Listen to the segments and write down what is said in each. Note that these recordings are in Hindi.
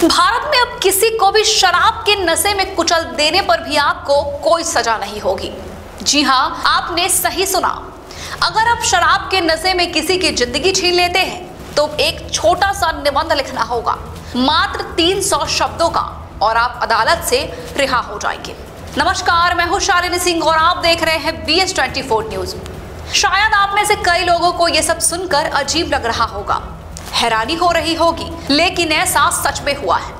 भारत में अब किसी को भी शराब के नशे में कुचल देने पर भी आपको कोई सजा नहीं होगी। जी हाँ, आपने सही सुना। अगर आप शराब के नशे में किसी की जिंदगी छीन लेते हैं तो एक छोटा सा निबंध लिखना होगा, मात्र 300 शब्दों का, और आप अदालत से रिहा हो जाएंगे। नमस्कार, मैं हूं शालिनी सिंह और आप देख रहे हैं BS24 न्यूज। शायद आप में से कई लोगों को यह सब सुनकर अजीब लग रहा होगा, हैरानी हो रही होगी, लेकिन ऐसा सच में हुआ है।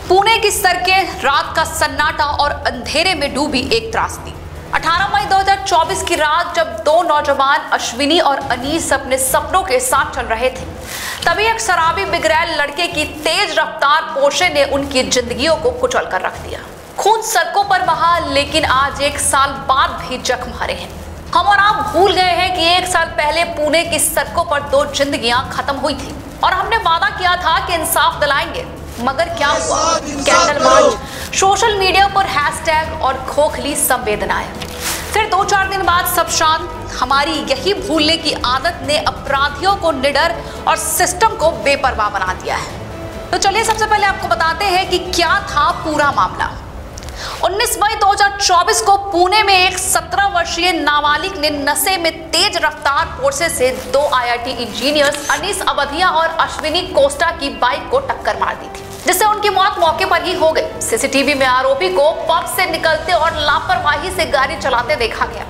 पुणे की सड़कें रात का सन्नाटा और अंधेरे में डूबी एक त्रासदी। 18 मई 2024 की रात जब दो नौजवान अश्विनी और अनीस अपने सपनों के साथ चल रहे थे, तभी एक शराबी बिगड़ैल लड़के की तेज रफ्तार पोर्शे ने उनकी जिंदगियों को कुचल कर रख दिया। खून सड़कों पर बहा, लेकिन आज 1 साल बाद भी जख्म हरे हैं। हम और आप भूल गए हैं कि 1 साल पहले पुणे की सड़कों पर 2 जिंदगियां खत्म हुई थी और हमने वादा किया था कि इंसाफ दिलाएंगे, मगर क्या हुआ? कैंडल मार्च, सोशल मीडिया पर हैशटैग और खोखली संवेदनाएं। फिर 2-4 दिन बाद सब शांत। हमारी यही भूलने की आदत ने अपराधियों को निडर और सिस्टम को बेपरवाह बना दिया है। तो चलिए सबसे पहले आपको बताते हैं कि क्या था पूरा मामला। 19 मई 2024 को पुणे में एक 17 वर्षीय नाबालिग ने नशे में तेज रफ्तार पोर्शे से 2 IIT इंजीनियर्स अनीस अवधिया और अश्विनी कोस्टा की बाइक को टक्कर मार दी थी, जिससे उनकी मौत मौके पर ही हो गई। सीसीटीवी में आरोपी को पब से निकलते और लापरवाही से गाड़ी चलाते देखा गया।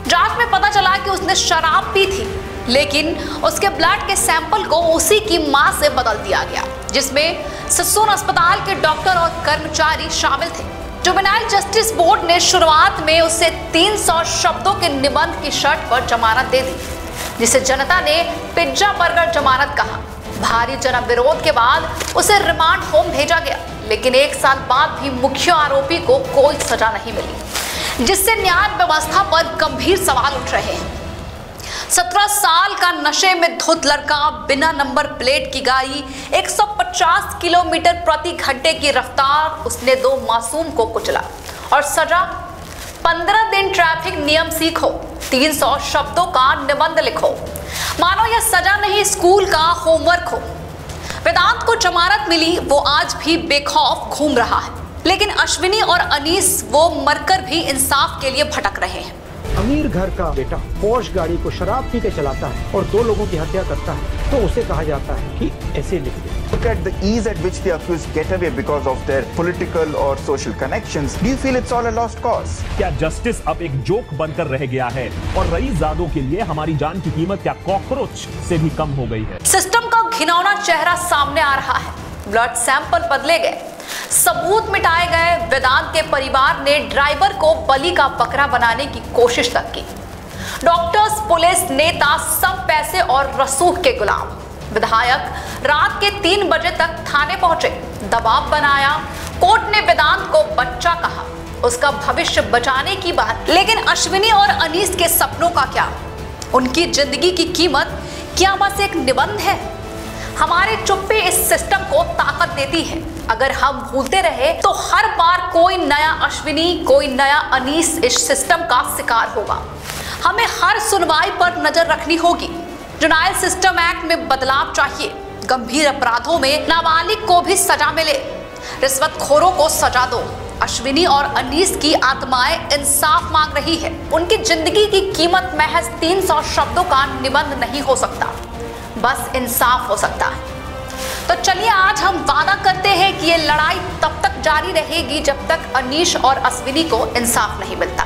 जांच में पता चला कि उसने शराब पी थी, लेकिन उसके ब्लड के सैंपल को उसी की मां से बदल दिया गया, जिसमें ससून अस्पताल के डॉक्टर और कर्मचारी शामिल थे। जुवेनाइल जस्टिस बोर्ड ने शुरुआत में उसे 300 शब्दों के निबंध की शर्त पर जमानत दे दी, जिसे जनता ने पिज्जा बर्गर जमानत कहा। भारी जन विरोध के बाद उसे रिमांड होम भेजा गया, लेकिन 1 साल बाद भी मुख्य आरोपी को कोई सजा नहीं मिली, जिससे न्याय व्यवस्था पर गंभीर सवाल उठ रहे हैं। 17 साल का नशे में धुत लड़का, बिना नंबर प्लेट की गाड़ी, 150 किलोमीटर प्रति घंटे की रफ्तार, उसने 2 मासूम को कुचला। और सजा 15 दिन ट्रैफिक नियम सीखो, 300 शब्दों का निबंध लिखो। मानो यह सजा नहीं, स्कूल का होमवर्क हो। वेदांत को जमानत मिली, वो आज भी बेखौफ घूम रहा है, लेकिन अश्विनी और अनीस वो मरकर भी इंसाफ के लिए भटक रहे हैं। अमीर घर का बेटा पोर्श गाड़ी को शराब पी के चलाता है और 2 लोगों की हत्या करता है, तो उसे कहा जाता है कि ऐसे लिख दे। Look at the ease at which the accused get away because of their political or social connections. Do you feel it's all a lost cause? क्या जस्टिस अब एक जोक बनकर रह गया है और रईसजादों के लिए हमारी जान की कीमत क्या कॉकरोच से भी कम हो गई है? सिस्टम का घिनौना चेहरा सामने आ रहा है। ब्लड सैंपल बदले गए, सबूत मिटाए गए। वेदांत के परिवार ने ड्राइवर को बलि का बकरा बनाने की कोशिश तक की। डॉक्टर्स, पुलिस, नेता सब पैसे और रसूख के गुलाम। विधायक रात के 3 बजे तक थाने पहुंचे, दबाव बनाया। कोर्ट ने वेदांत को बच्चा कहा, उसका भविष्य बचाने की बात। लेकिन अश्विनी और अनीस के सपनों का क्या? उनकी जिंदगी की कीमत क्या बस एक निबंध है? हमारे चुप्पे इस सिस्टम को ताकत देती है। अगर हम भूलते रहे तो हर बार कोई नया अश्विनी, कोई नया अनीस इस सिस्टम का शिकार होगा। हमें हर सुनवाई पर नजर रखनी होगी। जुवेनाइल सिस्टम एक्ट में बदलाव चाहिए। गंभीर अपराधों में नाबालिग को भी सजा मिले। रिश्वतखोरों को सजा दो। अश्विनी और अनीस की आत्माएं इंसाफ मांग रही है। उनकी जिंदगी की कीमत महज 300 शब्दों का निबंध नहीं हो सकता, बस इंसाफ हो सकता है। तो चलिए आज हम वादा करते हैं कि ये लड़ाई तब तक जारी रहेगी जब तक अनीश और अश्विनी को इंसाफ नहीं मिलता।